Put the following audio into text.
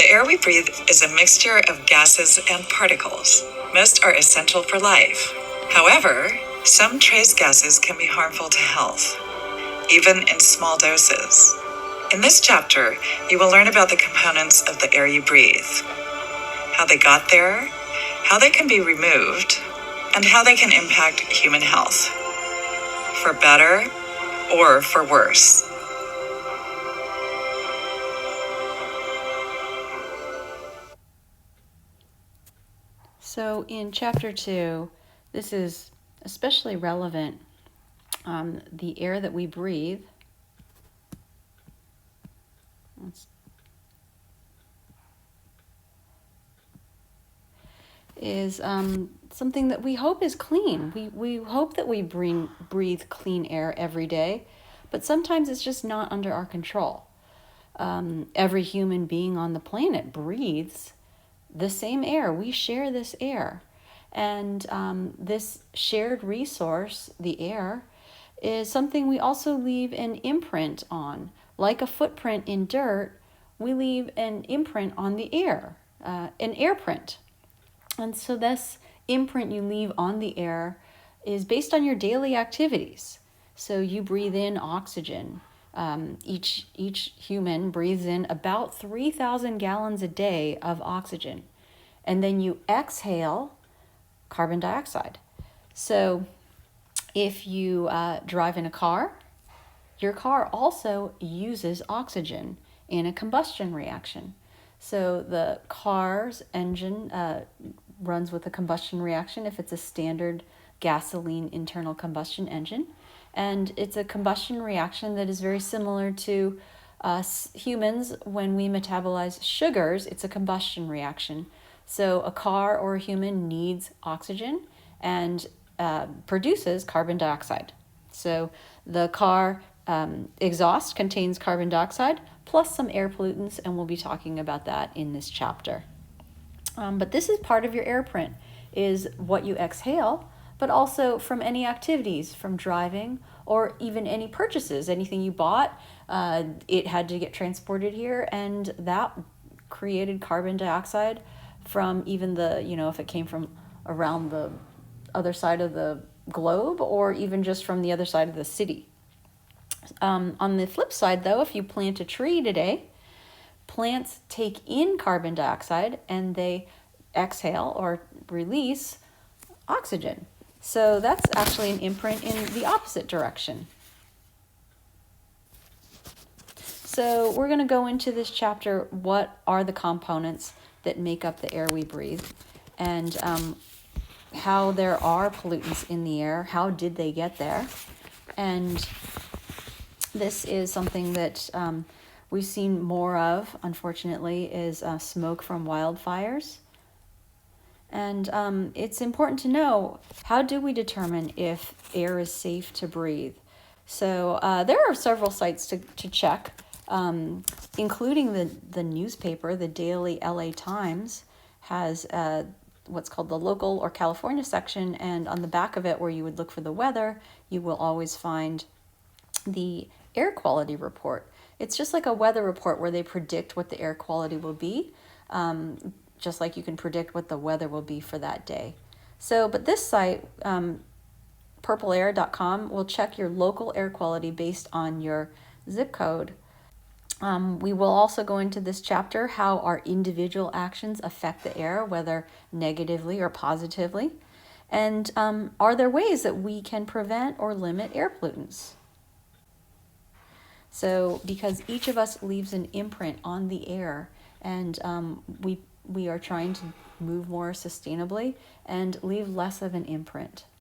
air we breathe is a mixture of gases and particles. Most are essential for life. However, some trace gases can be harmful to health, even in small doses. In this chapter, you will learn about the components of the air you breathe, how they got there, how they can be removed, and how they can impact human health, for better or for worse. So in chapter 2, this is especially relevant. The air that we breathe is something that we hope is clean. We hope that we breathe clean air every day, but sometimes it's just not under our control. Every human being on the planet breathes the same air. We share this air. And this shared resource, the air, is something we also leave an imprint on. Like a footprint in dirt, we leave an imprint on the air, an air print. And so this imprint you leave on the air is based on your daily activities. So you breathe in oxygen. Each human breathes in about 3,000 gallons a day of oxygen. And then you exhale carbon dioxide. So if you drive in a car, your car also uses oxygen in a combustion reaction. So the car's engine runs with a combustion reaction if it's a standard gasoline internal combustion engine. And it's a combustion reaction that is very similar to us humans when we metabolize sugars. It's a combustion reaction. So a car or a human needs oxygen and produces carbon dioxide. So the car exhaust contains carbon dioxide plus some air pollutants, and we'll be talking about that in this chapter. But this is part of your air print, is what you exhale, but also from any activities, from driving or even any purchases, anything you bought, it had to get transported here, and that created carbon dioxide from even the, if it came from around the other side of the globe or even just from the other side of the city. On the flip side, though, if you plant a tree today, plants take in carbon dioxide and they exhale or release oxygen. So that's actually an imprint in the opposite direction. So we're going to go into this chapter, what are the components that make up the air we breathe, and how there are pollutants in the air, how did they get there, and this is something that we've seen more of, unfortunately, is smoke from wildfires. And it's important to know, how do we determine if air is safe to breathe? So there are several sites to check, including the newspaper. The Daily LA Times has what's called the local or California section, and on the back of it, where you would look for the weather, you will always find the air quality report. It's just like a weather report where they predict what the air quality will be, just like you can predict what the weather will be for that day. So, but this site, purpleair.com, will check your local air quality based on your zip code. We will also go into this chapter how our individual actions affect the air, whether negatively or positively. And are there ways that we can prevent or limit air pollutants? So because each of us leaves an imprint on the air, and we are trying to move more sustainably and leave less of an imprint.